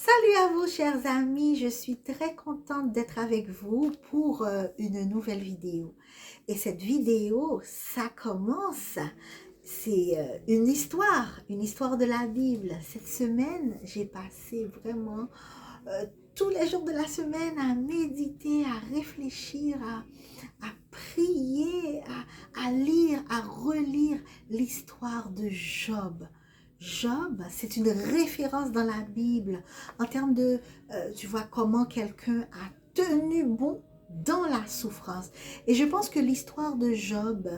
Salut à vous, chers amis, je suis très contente d'être avec vous pour une nouvelle vidéo. Et cette vidéo, ça commence, c'est une histoire de la Bible. Cette semaine, j'ai passé vraiment tous les jours de la semaine à méditer, à réfléchir, à prier, à lire, à relire l'histoire de Job. Job, c'est une référence dans la Bible en termes de, tu vois, comment quelqu'un a tenu bon dans la souffrance. Et je pense que l'histoire de Job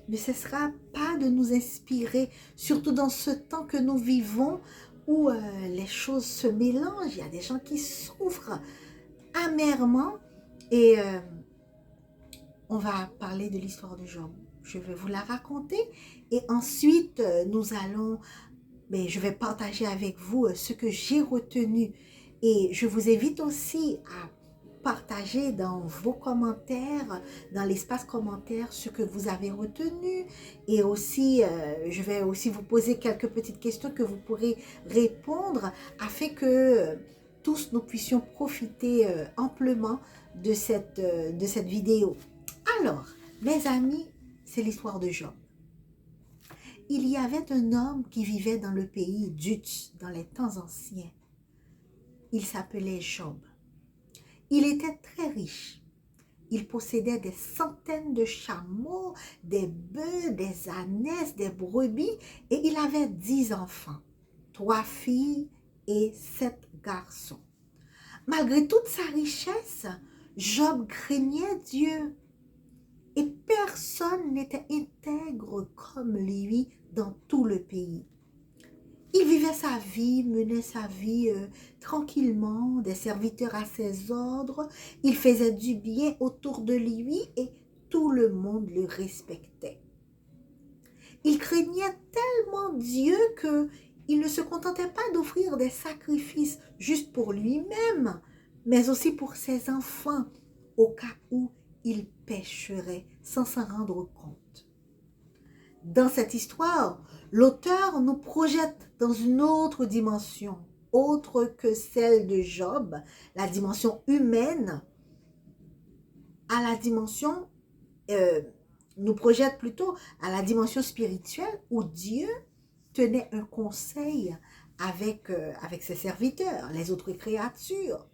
ne cessera pas de nous inspirer, surtout dans ce temps que nous vivons où les choses se mélangent. Il y a des gens qui souffrent amèrement et on va parler de l'histoire de Job. Je vais vous la raconter et ensuite nous allons je vais partager avec vous ce que j'ai retenu. Et je vous invite aussi à partager dans vos commentaires, dans l'espace commentaire, ce que vous avez retenu. Et aussi, je vais aussi vous poser quelques petites questions que vous pourrez répondre afin que tous nous puissions profiter amplement de cette vidéo. Alors, mes amis, c'est l'histoire de Job. Il y avait un homme qui vivait dans le pays d'Uz, dans les temps anciens. Il s'appelait Job. Il était très riche. Il possédait des centaines de chameaux, des bœufs, des ânesses, des brebis, et il avait 10 enfants, 3 filles et 7 garçons. Malgré toute sa richesse, Job craignait Dieu. Et personne n'était intègre comme lui dans tout le pays. Il vivait sa vie, menait sa vie tranquillement, des serviteurs à ses ordres. Il faisait du bien autour de lui et tout le monde le respectait. Il craignait tellement Dieu qu'il ne se contentait pas d'offrir des sacrifices juste pour lui-même, mais aussi pour ses enfants, au cas où il pécherait sans s'en rendre compte. Dans cette histoire, l'auteur nous projette dans une autre dimension, autre que celle de Job, la dimension humaine, à la dimension, nous projette plutôt à la dimension spirituelle où Dieu tenait un conseil avec ses serviteurs, les autres créatures.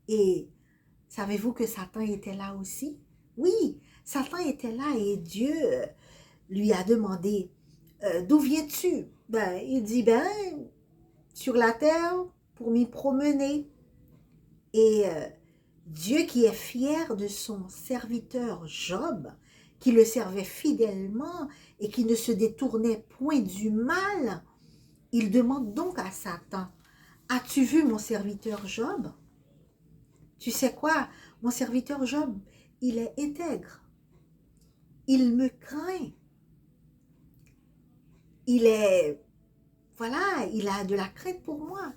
Et savez-vous que Satan était là aussi? Oui, Satan était là et Dieu lui a demandé, d'où viens-tu? Il dit, sur la terre pour m'y promener. Et Dieu qui est fier de son serviteur Job, qui le servait fidèlement et qui ne se détournait point du mal, il demande donc à Satan, as-tu vu mon serviteur Job? Tu sais quoi? Mon serviteur Job, il est intègre. Il me craint. Il est, voilà, il a de la crainte pour moi.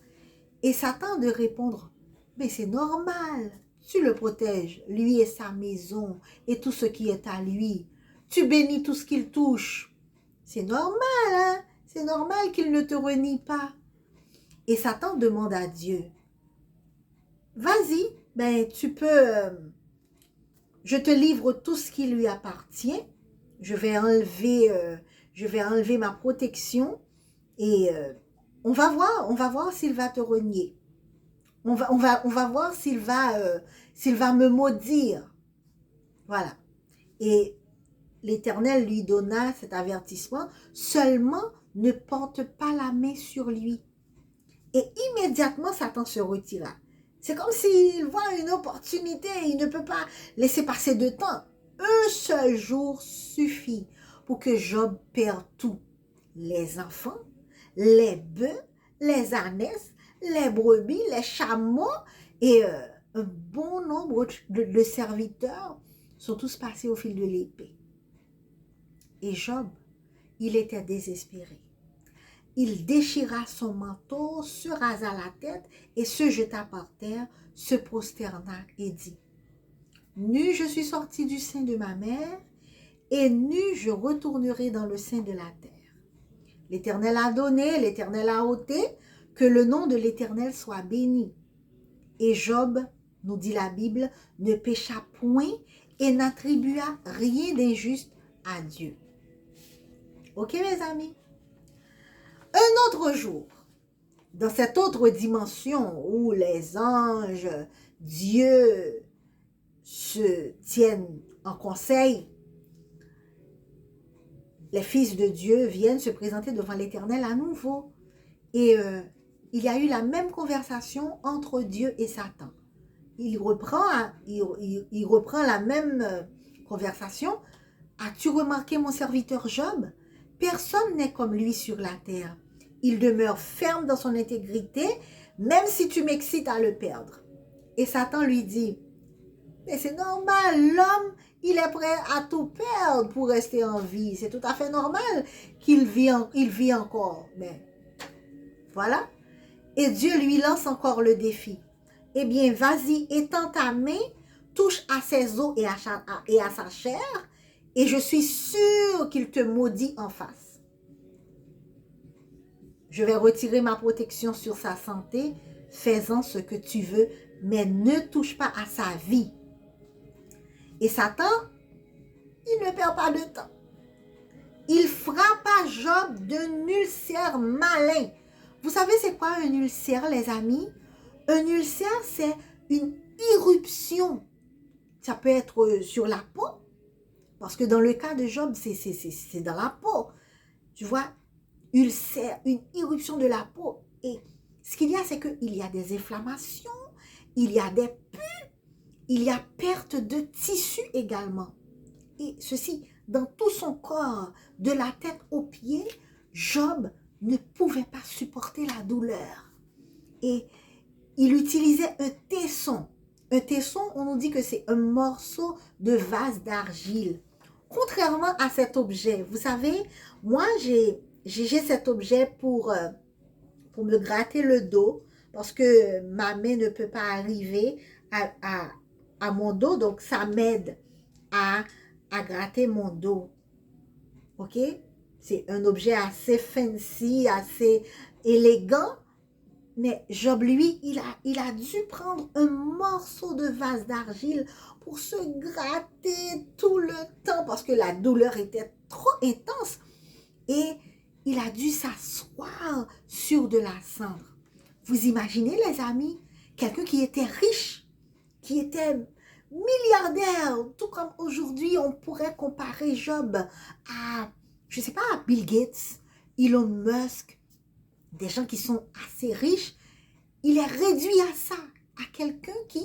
Et Satan de répondre, mais c'est normal. Tu le protèges, lui et sa maison, et tout ce qui est à lui. Tu bénis tout ce qu'il touche. C'est normal, hein? C'est normal qu'il ne te renie pas. Et Satan demande à Dieu, vas-y, tu peux, je te livre tout ce qui lui appartient. Je vais enlever ma protection et on va voir s'il va te renier. On va voir s'il va me maudire. Voilà. Et l'Éternel lui donna cet avertissement, seulement ne porte pas la main sur lui. Et immédiatement, Satan se retira. C'est comme s'il voit une opportunité, il ne peut pas laisser passer de temps. Un seul jour suffit pour que Job perde tout. Les enfants, les bœufs, les ânesses, les brebis, les chameaux et un bon nombre de serviteurs sont tous passés au fil de l'épée. Et Job, il était désespéré. Il déchira son manteau, se rasa la tête et se jeta par terre, se prosterna et dit, « Nu je suis sorti du sein de ma mère, et nu je retournerai dans le sein de la terre. L'Éternel a donné, l'Éternel a ôté, Que le nom de l'Éternel soit béni. Et Job, nous dit la Bible, ne pécha point et n'attribua rien d'injuste à Dieu. Ok, mes amis? Un autre jour, dans cette autre dimension où les anges, Dieu se tiennent en conseil, les fils de Dieu viennent se présenter devant l'Éternel à nouveau. Et il y a eu la même conversation entre Dieu et Satan. Il reprend la même conversation. As-tu remarqué mon serviteur Job? Personne n'est comme lui sur la terre. Il demeure ferme dans son intégrité, même si tu m'excites à le perdre. Et Satan lui dit, mais c'est normal, l'homme, il est prêt à tout perdre pour rester en vie. C'est tout à fait normal qu'il vit encore. Mais voilà. Et Dieu lui lance encore le défi. Eh bien, vas-y, étends ta main, touche à ses os et à sa chair, et je suis sûr qu'il te maudit en face. Je vais retirer ma protection sur sa santé, fais-en ce que tu veux, mais ne touche pas à sa vie. Et Satan, il ne perd pas de temps. Il frappa Job d'un ulcère malin. Vous savez c'est quoi un ulcère, les amis? Un ulcère, c'est une éruption. Ça peut être sur la peau, parce que dans le cas de Job, c'est dans la peau. Tu vois, ulcère, une éruption de la peau. Et ce qu'il y a, c'est qu'il y a des inflammations, il y a des pus, il y a perte de tissu également. Et ceci, dans tout son corps, de la tête aux pieds, Job ne pouvait pas supporter la douleur. Et il utilisait un tesson. Un tesson, on nous dit que c'est un morceau de vase d'argile. Contrairement à cet objet, vous savez, moi j'ai cet objet pour me gratter le dos, parce que ma main ne peut pas arriver à mon dos, donc ça m'aide à gratter mon dos. Ok? C'est un objet assez fancy, assez élégant. Mais Job, lui, il a dû prendre un morceau de vase d'argile pour se gratter tout le temps parce que la douleur était trop intense. Et il a dû s'asseoir sur de la cendre. Vous imaginez, les amis, quelqu'un qui était riche, qui était milliardaire, tout comme aujourd'hui, on pourrait comparer Job à, je ne sais pas, à Bill Gates, Elon Musk, des gens qui sont assez riches. Il est réduit à ça, à quelqu'un qui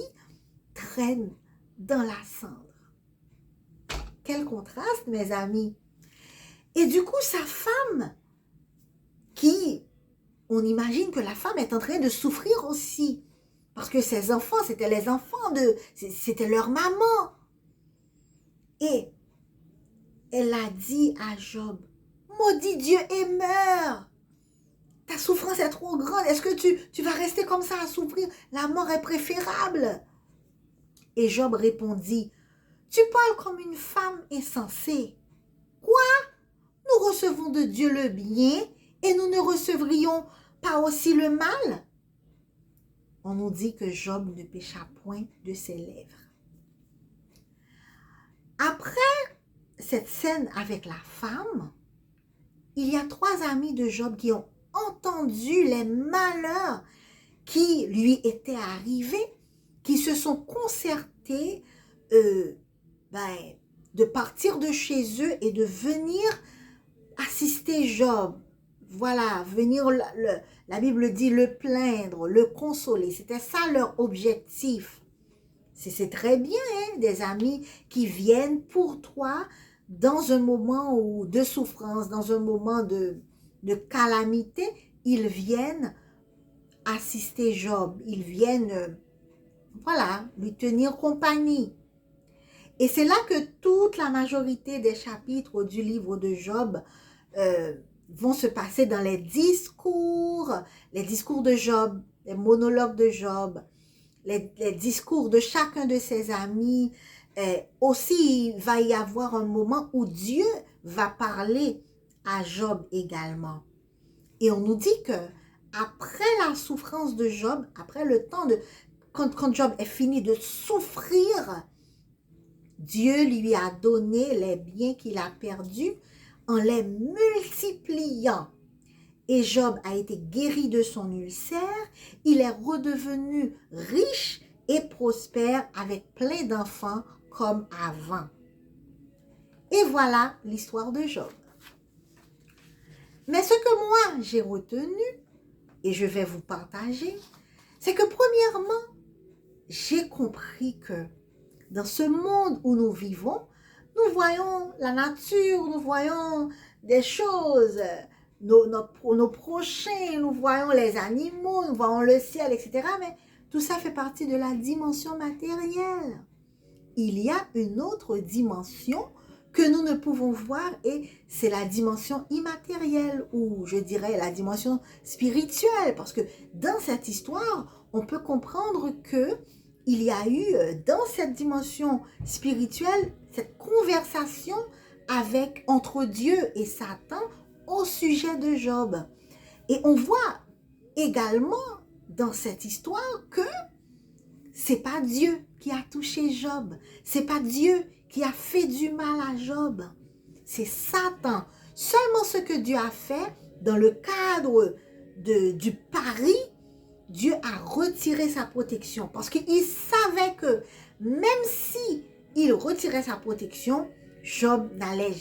traîne dans la cendre. Quel contraste, mes amis. Et du coup, sa femme, on imagine que la femme est en train de souffrir aussi. Parce que ses enfants, c'était les enfants c'était leur maman. Et elle a dit à Job, maudit Dieu et meurs. Ta souffrance est trop grande. Est-ce que tu vas rester comme ça à souffrir? La mort est préférable. Et Job répondit, tu parles comme une femme insensée. Quoi? Nous recevons de Dieu le bien et nous ne recevrions pas aussi le mal? On nous dit que Job ne pécha point de ses lèvres. Après cette scène avec la femme, il y a 3 amis de Job qui ont entendu les malheurs qui lui étaient arrivés, qui se sont concertés de partir de chez eux et de venir assister Job. Voilà, venir, la Bible dit, le plaindre, le consoler. C'était ça leur objectif. C'est très bien, hein, des amis qui viennent pour toi dans un moment de souffrance, dans un moment de calamité. Ils viennent assister Job. Ils viennent, voilà, lui tenir compagnie. Et c'est là que toute la majorité des chapitres du livre de Job vont se passer dans les discours de Job, les monologues de Job, les discours de chacun de ses amis. Aussi, il va y avoir un moment où Dieu va parler à Job également. Et on nous dit que après la souffrance de Job, après le temps de... Quand Job est fini de souffrir, Dieu lui a donné les biens qu'il a perdus en les multipliant. Et Job a été guéri de son ulcère, il est redevenu riche et prospère avec plein d'enfants comme avant. Et voilà l'histoire de Job. Mais ce que moi j'ai retenu, et je vais vous partager, c'est que premièrement, j'ai compris que dans ce monde où nous vivons, nous voyons la nature, nous voyons des choses, nos prochains, nous voyons les animaux, nous voyons le ciel, etc. Mais tout ça fait partie de la dimension matérielle. Il y a une autre dimension que nous ne pouvons voir et c'est la dimension immatérielle ou je dirais la dimension spirituelle parce que dans cette histoire, on peut comprendre que il y a eu dans cette dimension spirituelle cette conversation entre Dieu et Satan au sujet de Job. Et on voit également dans cette histoire que c'est pas Dieu qui a touché Job. C'est pas Dieu qui a fait du mal à Job. C'est Satan. Seulement ce que Dieu a fait dans le cadre du pari, Dieu a retiré sa protection. Parce qu'il savait que même si il retirait sa protection, Job n'allait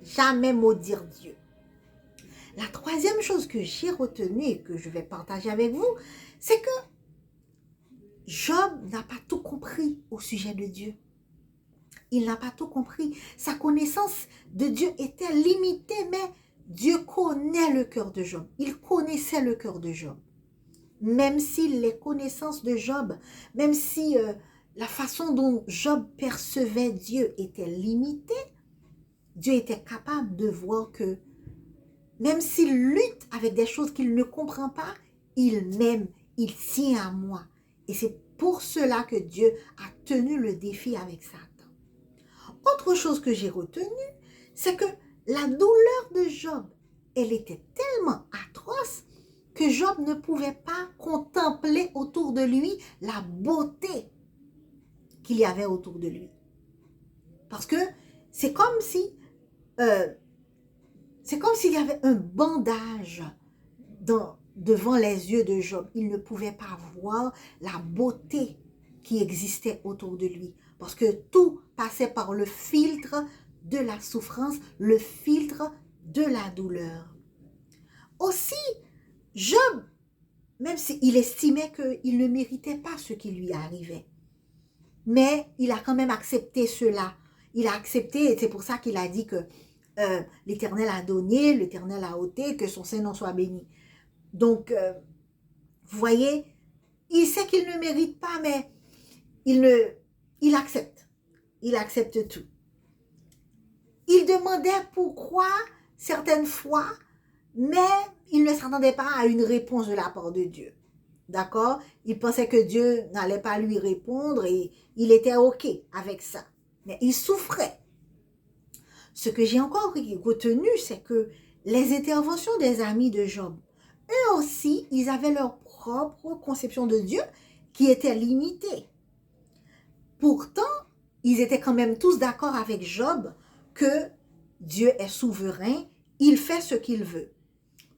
jamais maudire Dieu. La troisième chose que j'ai retenue et que je vais partager avec vous, c'est que Job n'a pas tout compris au sujet de Dieu. Il n'a pas tout compris. Sa connaissance de Dieu était limitée, mais Dieu connaît le cœur de Job. Il connaissait le cœur de Job. Même si les connaissances de Job, même si la façon dont Job percevait Dieu était limitée, Dieu était capable de voir que même s'il lutte avec des choses qu'il ne comprend pas, il m'aime, il tient à moi. Et c'est pour cela que Dieu a tenu le défi avec Satan. Autre chose que j'ai retenue, c'est que la douleur de Job, elle était tellement atroce que Job ne pouvait pas contempler autour de lui la beauté qu'il y avait autour de lui. Parce que c'est comme si, s'il y avait un bandage devant les yeux de Job. Il ne pouvait pas voir la beauté qui existait autour de lui. Parce que tout passait par le filtre de la souffrance, le filtre de la douleur. Aussi, Job, même s'il estimait qu'il ne méritait pas ce qui lui arrivait, mais il a quand même accepté cela. Il a accepté, et c'est pour ça qu'il a dit que l'Éternel a donné, l'Éternel a ôté, que son Saint-Nom soit béni. Donc, vous voyez, il sait qu'il ne mérite pas, mais il accepte. Il accepte tout. Il demandait pourquoi certaines fois, mais il ne s'attendait pas à une réponse de la part de Dieu. D'accord? Il pensait que Dieu n'allait pas lui répondre et il était OK avec ça. Mais il souffrait. Ce que j'ai encore retenu, c'est que les interventions des amis de Job, eux aussi, ils avaient leur propre conception de Dieu qui était limitée. Pourtant, ils étaient quand même tous d'accord avec Job que Dieu est souverain, il fait ce qu'il veut.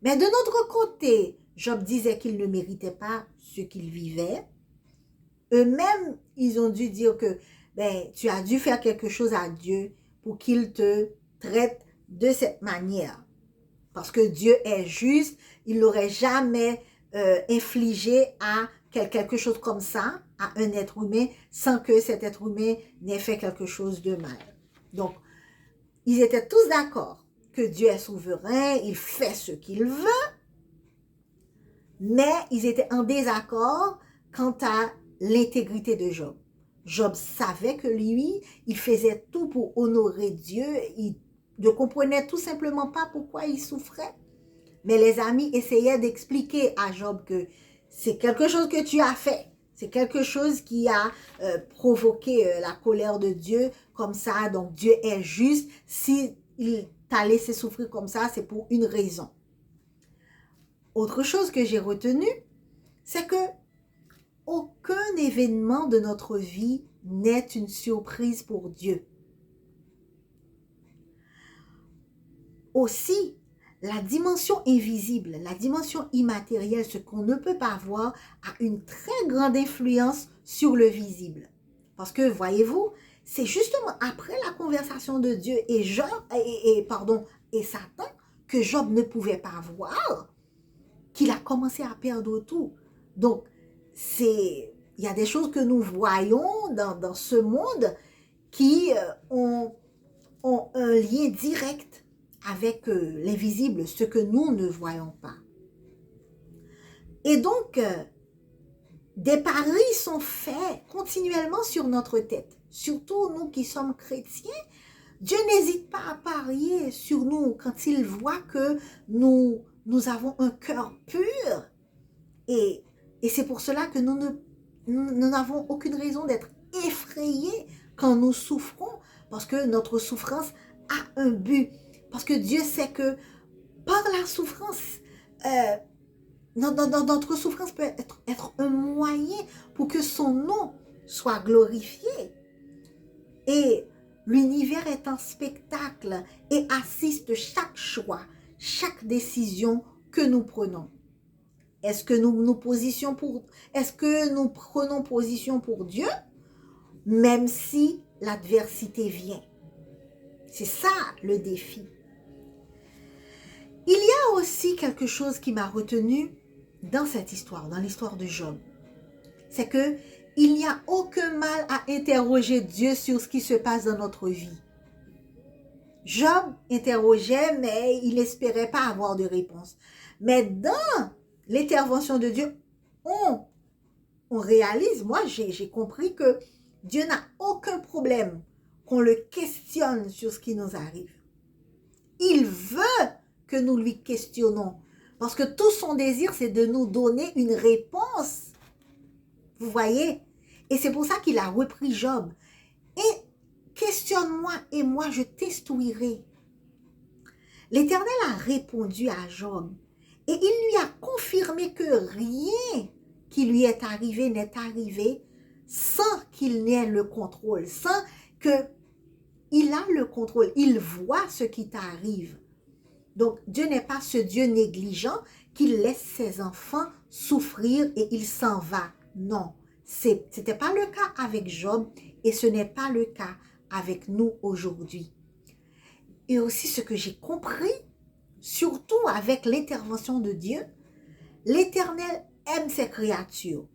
Mais de notre côté, Job disait qu'il ne méritait pas ce qu'il vivait. Eux-mêmes, ils ont dû dire que tu as dû faire quelque chose à Dieu pour qu'il te traite de cette manière. Parce que Dieu est juste, il n'aurait jamais infligé à quelque chose comme ça à un être humain sans que cet être humain n'ait fait quelque chose de mal. Donc, ils étaient tous d'accord que Dieu est souverain, il fait ce qu'il veut, mais ils étaient en désaccord quant à l'intégrité de Job. Job savait que lui, il faisait tout pour honorer Dieu, il ne comprenait tout simplement pas pourquoi il souffrait. Mais les amis essayaient d'expliquer à Job que c'est quelque chose que tu as fait. C'est quelque chose qui a provoqué la colère de Dieu comme ça. Donc Dieu est juste. Si il t'a laissé souffrir comme ça, c'est pour une raison. Autre chose que j'ai retenu, c'est que aucun événement de notre vie n'est une surprise pour Dieu. Aussi, la dimension invisible, la dimension immatérielle, ce qu'on ne peut pas voir, a une très grande influence sur le visible. Parce que, voyez-vous, c'est justement après la conversation de Dieu et Satan que Job ne pouvait pas voir qu'il a commencé à perdre tout. Donc, il y a des choses que nous voyons dans ce monde qui ont un lien direct avec l'invisible, ce que nous ne voyons pas. Et donc, des paris sont faits continuellement sur notre tête. Surtout nous qui sommes chrétiens, Dieu n'hésite pas à parier sur nous quand il voit que nous avons un cœur pur. Et c'est pour cela que nous n'avons aucune raison d'être effrayés quand nous souffrons, parce que notre souffrance a un but. Parce que Dieu sait que par la souffrance, notre souffrance peut être un moyen pour que son nom soit glorifié. Et l'univers est un spectacle et assiste chaque choix, chaque décision que nous prenons. Est-ce que nous prenons position pour Dieu, même si l'adversité vient? C'est ça le défi. Il y a aussi quelque chose qui m'a retenu dans cette histoire, dans l'histoire de Job. C'est que il n'y a aucun mal à interroger Dieu sur ce qui se passe dans notre vie. Job interrogeait, mais il n'espérait pas avoir de réponse. Mais dans l'intervention de Dieu, on réalise, moi j'ai compris que Dieu n'a aucun problème qu'on le questionne sur ce qui nous arrive. Il veut que nous lui questionnons, parce que tout son désir, c'est de nous donner une réponse. Vous voyez? Et c'est pour ça qu'il a repris Job. Et questionne-moi et moi je t'instruirai. L'Éternel a répondu à Job et il lui a confirmé que rien qui lui est arrivé n'est arrivé sans qu'il n'ait le contrôle, sans qu'il a le contrôle. Il voit ce qui t'arrive. Donc, Dieu n'est pas ce Dieu négligent qui laisse ses enfants souffrir et il s'en va. Non, ce n'était pas le cas avec Job et ce n'est pas le cas avec nous aujourd'hui. Et aussi ce que j'ai compris, surtout avec l'intervention de Dieu, l'Éternel aime ses créatures,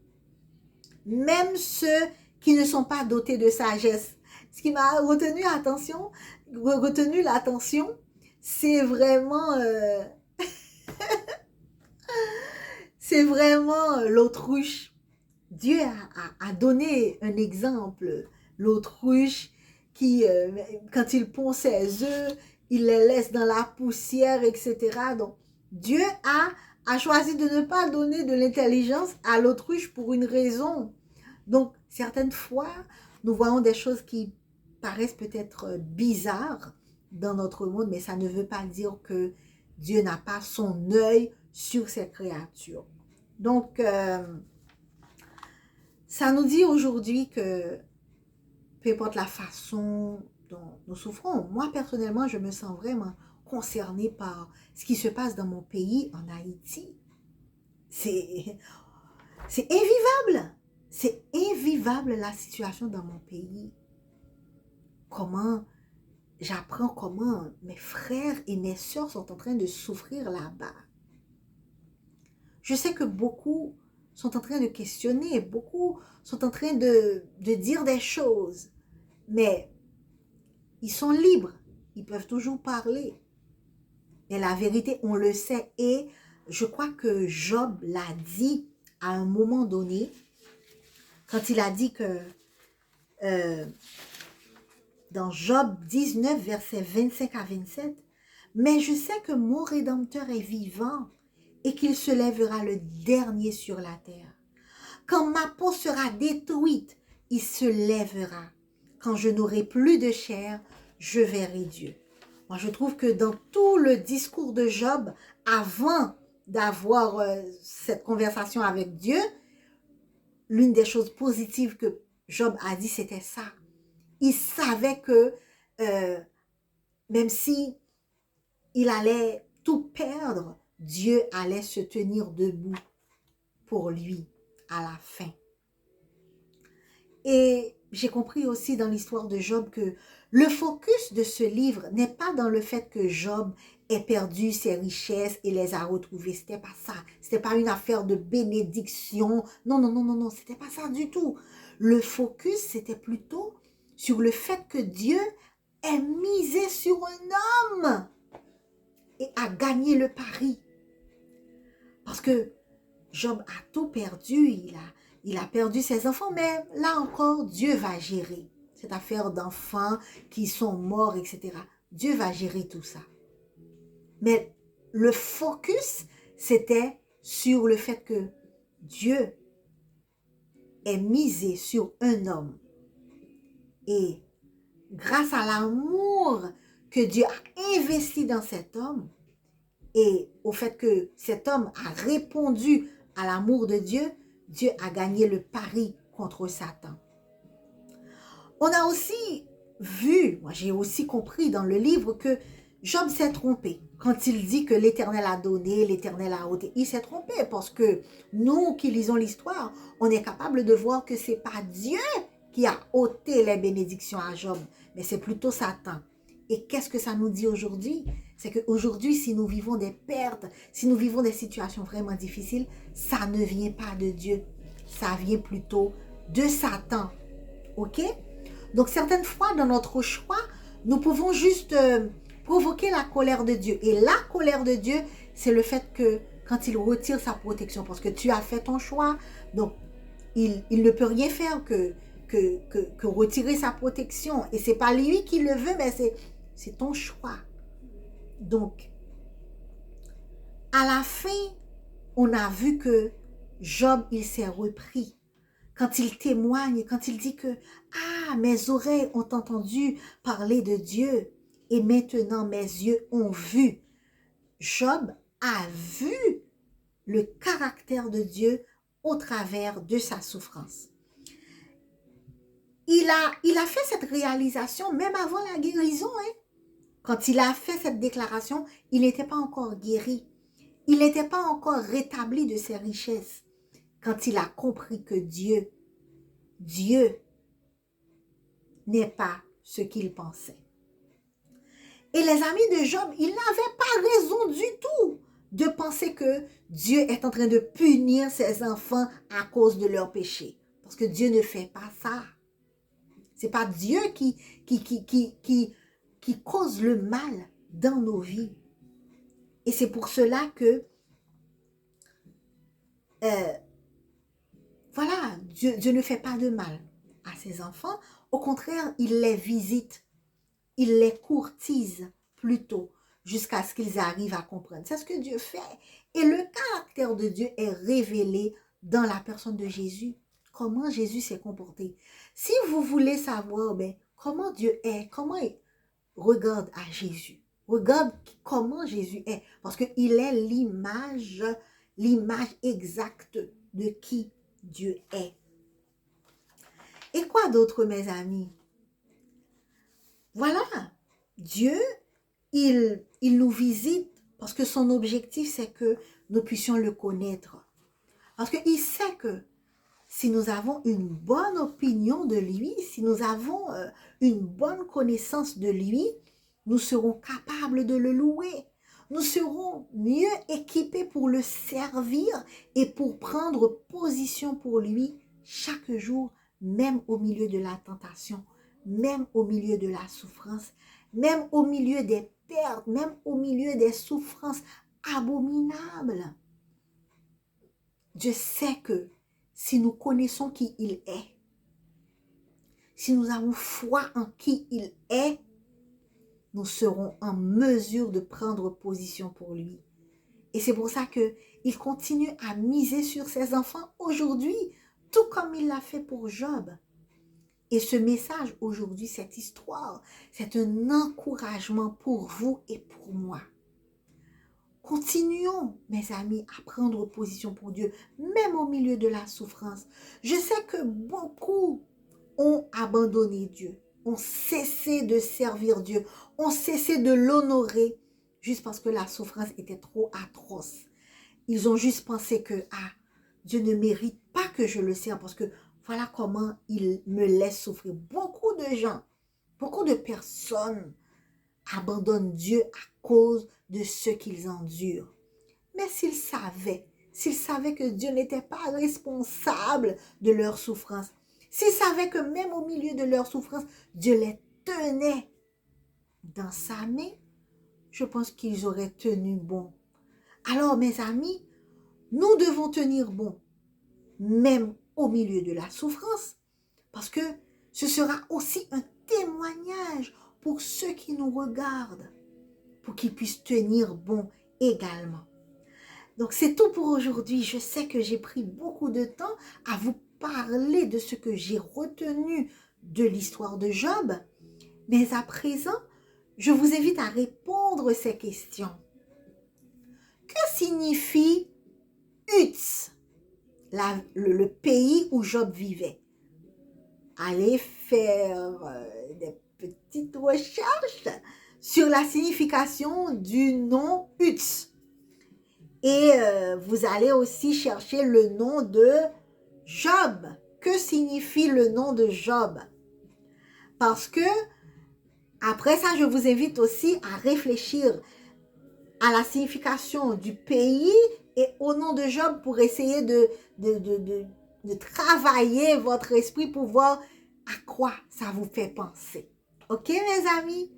même ceux qui ne sont pas dotés de sagesse. Ce qui m'a retenu l'attention, c'est vraiment l'autruche. Dieu a donné un exemple, l'autruche qui, quand il pond ses œufs, il les laisse dans la poussière, etc. Donc, Dieu a choisi de ne pas donner de l'intelligence à l'autruche pour une raison. Donc, certaines fois, nous voyons des choses qui paraissent peut-être bizarres dans notre monde, mais ça ne veut pas dire que Dieu n'a pas son œil sur ses créatures. Donc, ça nous dit aujourd'hui que peu importe la façon dont nous souffrons, moi personnellement, je me sens vraiment concernée par ce qui se passe dans mon pays, en Haïti. C'est invivable. C'est invivable la situation dans mon pays. J'apprends comment mes frères et mes sœurs sont en train de souffrir là-bas. Je sais que beaucoup sont en train de questionner, beaucoup sont en train de dire des choses, mais ils sont libres, ils peuvent toujours parler. Mais la vérité, on le sait, et je crois que Job l'a dit à un moment donné, quand il a dit que dans Job 19, versets 25 à 27, « Mais je sais que mon Rédempteur est vivant et qu'il se lèvera le dernier sur la terre. Quand ma peau sera détruite, il se lèvera. Quand je n'aurai plus de chair, je verrai Dieu. » Moi, je trouve que dans tout le discours de Job, avant d'avoir cette conversation avec Dieu, l'une des choses positives que Job a dit, c'était ça. Il savait que même si il allait tout perdre, Dieu allait se tenir debout pour lui à la fin. Et j'ai compris aussi dans l'histoire de Job que le focus de ce livre n'est pas dans le fait que Job ait perdu ses richesses et les a retrouvées. C'était pas ça. C'était pas une affaire de bénédiction. Non, non, non, non, non. C'était pas ça du tout. Le focus, c'était plutôt sur le fait que Dieu ait misé sur un homme et a gagné le pari. Parce que Job a tout perdu, il a perdu ses enfants, mais là encore, Dieu va gérer cette affaire d'enfants qui sont morts, etc. Dieu va gérer tout ça. Mais le focus, c'était sur le fait que Dieu est misé sur un homme. Et grâce à l'amour que Dieu a investi dans cet homme, et au fait que cet homme a répondu à l'amour de Dieu, Dieu a gagné le pari contre Satan. On a aussi vu, moi j'ai aussi compris dans le livre que Job s'est trompé. Quand il dit que l'Éternel a donné, l'Éternel a ôté, il s'est trompé parce que nous qui lisons l'histoire, on est capable de voir que ce n'est pas Dieu qui a ôté les bénédictions à Job, mais c'est plutôt Satan. Et qu'est-ce que ça nous dit aujourd'hui? C'est qu'aujourd'hui, si nous vivons des pertes, si nous vivons des situations vraiment difficiles, ça ne vient pas de Dieu. Ça vient plutôt de Satan. OK? Donc, certaines fois, dans notre choix, nous pouvons juste provoquer la colère de Dieu. Et la colère de Dieu, c'est le fait que quand il retire sa protection, parce que tu as fait ton choix, donc il ne peut rien faire que retirer sa protection. Et ce n'est pas lui qui le veut, mais c'est ton choix. Donc, à la fin, on a vu que Job, il s'est repris. Quand il témoigne, quand il dit que « Ah, mes oreilles ont entendu parler de Dieu et maintenant mes yeux ont vu. » Job a vu le caractère de Dieu au travers de sa souffrance. Il a fait cette réalisation même avant la guérison. Quand il a fait cette déclaration, il n'était pas encore guéri. Il n'était pas encore rétabli de ses richesses. Quand il a compris que Dieu n'est pas ce qu'il pensait. Et les amis de Job, ils n'avaient pas raison du tout de penser que Dieu est en train de punir ses enfants à cause de leurs péchés. Parce que Dieu ne fait pas ça. C'est pas Dieu qui cause le mal dans nos vies. Et c'est pour cela que voilà, Dieu ne fait pas de mal à ses enfants. Au contraire, il les visite. Il les courtise plutôt jusqu'à ce qu'ils arrivent à comprendre. C'est ce que Dieu fait. Et le caractère de Dieu est révélé dans la personne de Jésus. Comment Jésus s'est comporté. Si vous voulez savoir comment Dieu est, comment il regarde à Jésus. Regarde comment Jésus est. Parce qu'il est l'image exacte de qui Dieu est. Et quoi d'autre, mes amis? Voilà, Dieu, il nous visite parce que son objectif, c'est que nous puissions le connaître. Parce qu'il sait que si nous avons une bonne opinion de lui, si nous avons une bonne connaissance de lui, nous serons capables de le louer. Nous serons mieux équipés pour le servir et pour prendre position pour lui chaque jour, même au milieu de la tentation, même au milieu de la souffrance, même au milieu des pertes, même au milieu des souffrances abominables. Dieu sait que si nous connaissons qui il est, si nous avons foi en qui il est, nous serons en mesure de prendre position pour lui. Et c'est pour ça qu'il continue à miser sur ses enfants aujourd'hui, tout comme il l'a fait pour Job. Et ce message aujourd'hui, cette histoire, c'est un encouragement pour vous et pour moi. Continuons, mes amis, à prendre position pour Dieu, même au milieu de la souffrance. Je sais que beaucoup ont abandonné Dieu, ont cessé de servir Dieu, ont cessé de l'honorer, juste parce que la souffrance était trop atroce. Ils ont juste pensé que, ah, Dieu ne mérite pas que je le serve, parce que voilà comment il me laisse souffrir. Beaucoup de gens, beaucoup de personnes abandonnent Dieu à cause de ce qu'ils endurent. Mais s'ils savaient que Dieu n'était pas responsable de leur souffrance, s'ils savaient que même au milieu de leur souffrance, Dieu les tenait dans sa main, je pense qu'ils auraient tenu bon. Alors, mes amis, nous devons tenir bon, même au milieu de la souffrance, parce que ce sera aussi un témoignage pour ceux qui nous regardent, pour qu'ils puissent tenir bon également. Donc, c'est tout pour aujourd'hui. Je sais que j'ai pris beaucoup de temps à vous parler de ce que j'ai retenu de l'histoire de Job. Mais à présent, je vous invite à répondre à ces questions. Que signifie Uz, le pays où Job vivait? Allez faire des petites recherches sur la signification du nom Uz. Et vous allez aussi chercher le nom de Job. Que signifie le nom de Job? Parce que, après ça, je vous invite aussi à réfléchir à la signification du pays et au nom de Job pour essayer de travailler votre esprit pour voir à quoi ça vous fait penser. Ok, mes amis?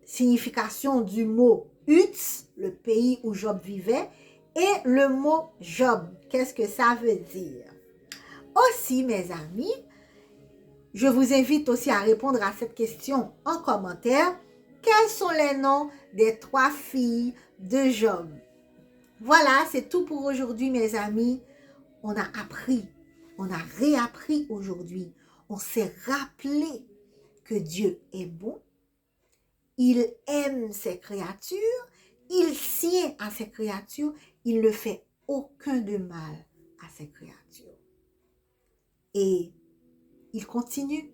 Signification du mot Uz, le pays où Job vivait, et le mot Job. Qu'est-ce que ça veut dire? Aussi, mes amis, je vous invite aussi à répondre à cette question en commentaire. Quels sont les noms des 3 filles de Job? Voilà, c'est tout pour aujourd'hui, mes amis. On a appris, on a réappris aujourd'hui. On s'est rappelé que Dieu est bon. Il aime ses créatures. Il tient à ses créatures. Il ne fait aucun de mal à ses créatures. Et il continue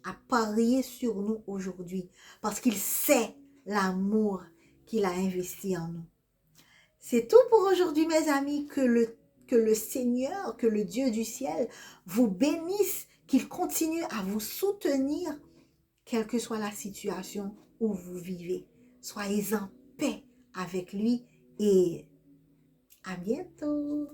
à parier sur nous aujourd'hui parce qu'il sait l'amour qu'il a investi en nous. C'est tout pour aujourd'hui, mes amis. Que le Seigneur, que le Dieu du ciel vous bénisse, qu'il continue à vous soutenir, quelle que soit la situation où vous vivez. Soyez en paix avec lui et à bientôt.